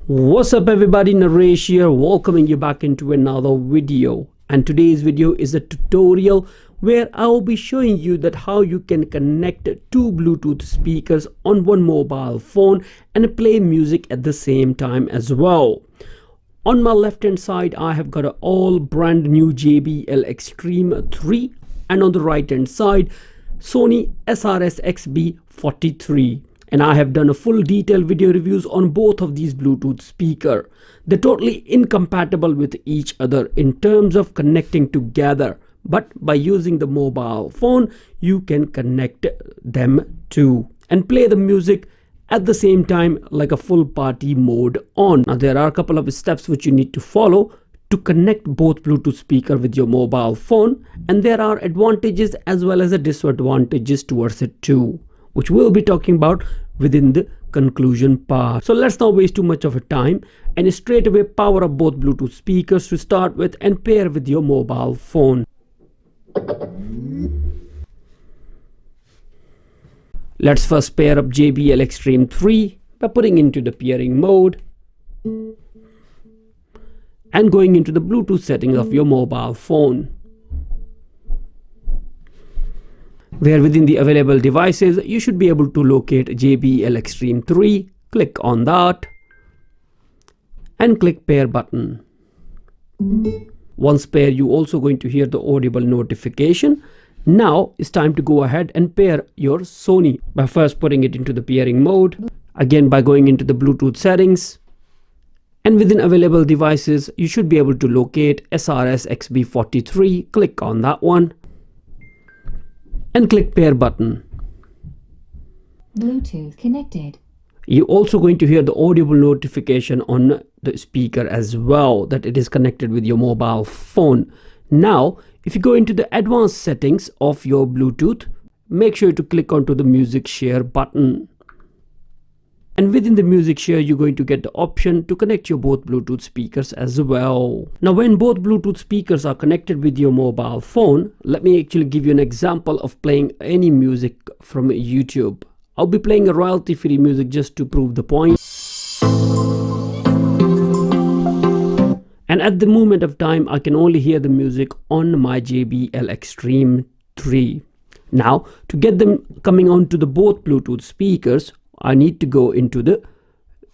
What's up everybody, Naresh here, welcoming you back into another video. And today's video is a tutorial where I will be showing you that how you can connect two Bluetooth speakers on one mobile phone and play music at the same time as well. On my left hand side I have got an all brand new JBL Extreme 3, and on the right hand side Sony SRS-XB43. And I have done a full detailed video reviews on both of these Bluetooth speaker. They're totally incompatible with each other in terms of connecting together, but by using the mobile phone you can connect them too and play the music at the same time like a full party mode on. Now there are a couple of steps which you need to follow to connect both Bluetooth speaker with your mobile phone, and there are advantages as well as disadvantages towards it too, which we'll be talking about within the conclusion part. So let's not waste too much of a time and straight away power up both Bluetooth speakers to start with and pair with your mobile phone. Let's first pair up JBL Extreme 3 by putting into the pairing mode and going into the Bluetooth settings of your mobile phone, where within the available devices you should be able to locate JBL Extreme 3. Click on that and click pair button. Once paired, you also going to hear the audible notification. Now it's time to go ahead and pair your Sony by first putting it into the pairing mode, again by going into the Bluetooth settings, and within available devices you should be able to locate SRS-XB43. Click on that one and click pair button. Bluetooth connected. You're also going to hear the audible notification on the speaker as well that it is connected with your mobile phone. Now if you go into the advanced settings of your Bluetooth, make sure to click onto the music share button, and within the music share you're going to get the option to connect your both Bluetooth speakers as well. Now when both Bluetooth speakers are connected with your mobile phone, let me actually give you an example of playing any music from YouTube. I'll be playing a royalty free music just to prove the point. And at the moment of time I can only hear the music on my JBL Extreme 3. Now to get them coming onto the both Bluetooth speakers, I need to go into the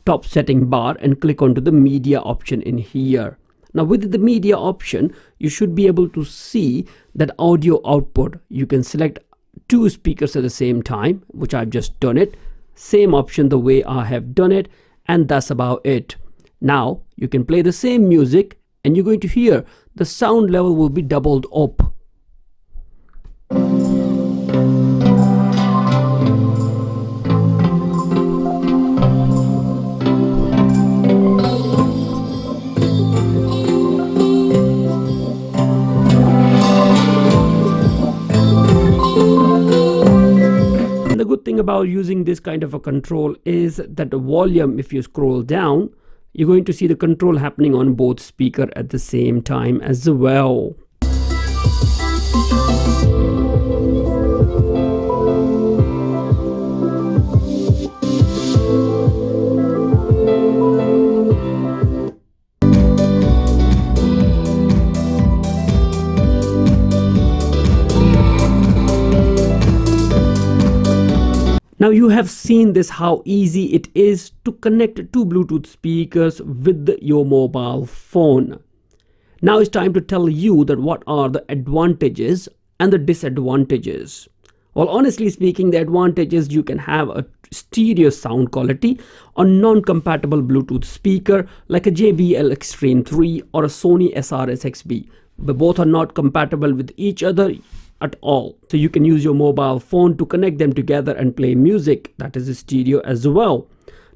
top setting bar and click onto the media option in here. Now with the media option you should be able to see that audio output. You can select two speakers at the same time, which I've just done it. Same option the way I have done it, and that's about it. Now you can play the same music and you're going to hear the sound level will be doubled up. And the good thing about using this kind of a control is that the volume, if you scroll down, you're going to see the control happening on both speakers at the same time as well. Now you have seen this, how easy it is to connect two Bluetooth speakers with your mobile phone. Now it's time to tell you that what are the advantages and the disadvantages. Well, honestly speaking, the advantages, you can have a stereo sound quality on non-compatible Bluetooth speaker like a JBL Extreme 3 or a Sony SRS-XB. But both are not compatible with each other at all. So you can use your mobile phone to connect them together and play music that is stereo as well.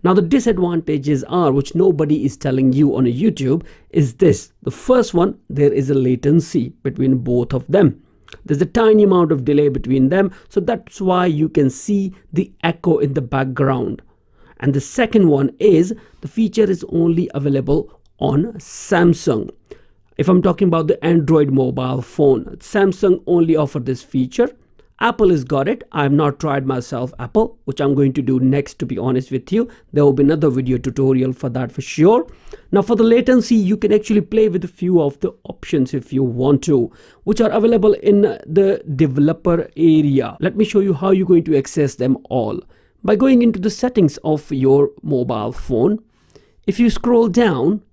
Now the disadvantages are, which nobody is telling you on a YouTube, is this. The first one, there is a latency between both of them. There's a tiny amount of delay between them, so that's why you can see the echo in the background. And the second one is the feature is only available on Samsung. If I'm talking about the Android mobile phone, Samsung only offer this feature Apple has got it. I have not tried myself Apple, which I'm going to do next, to be honest with you. There will be another video tutorial for that for sure. Now for the latency, you can actually play with a few of the options if you want to, which are available in the developer area. Let me show you how you're going to access them all. By going into the settings of your mobile phone, if you scroll down,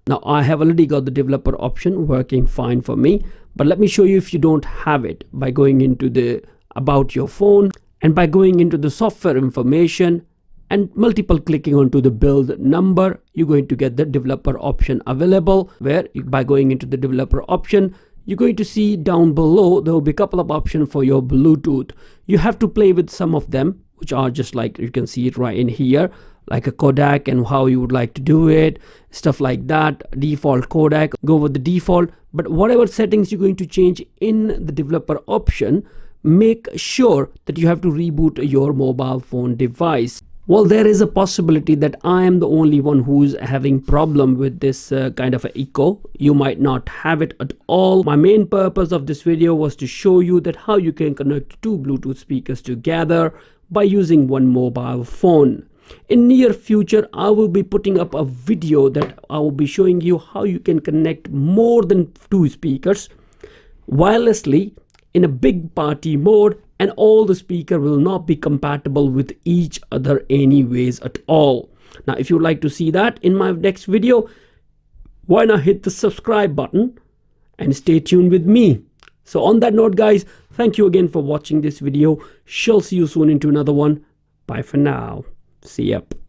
now I have already got the developer option working fine for me, but let me show you if you don't have it by going into the about your phone and by going into the software information and multiple clicking onto the build number, you're going to get the developer option available, where by going into the developer option, you're going to see down below there will be a couple of options for your Bluetooth. You have to play with some of them, which are just like you can see it right in here, like a codec and how you would like to do it, stuff like that. Default codec, go with the default. But whatever settings you're going to change in the developer option, make sure that you have to reboot your mobile phone device. Well, there is a possibility that I am the only one who's having problem with this kind of echo. You might not have it at all. My main purpose of this video was to show you that how you can connect two Bluetooth speakers together by using one mobile phone. In near future, I will be putting up a video that I will be showing you how you can connect more than two speakers wirelessly in a big party mode, and all the speaker will not be compatible with each other anyways at all. Now if you would like to see that in my next video, why not hit the subscribe button and stay tuned with me. So on that note guys, thank you again for watching this video. Shall see you soon into another one. Bye for now. See ya.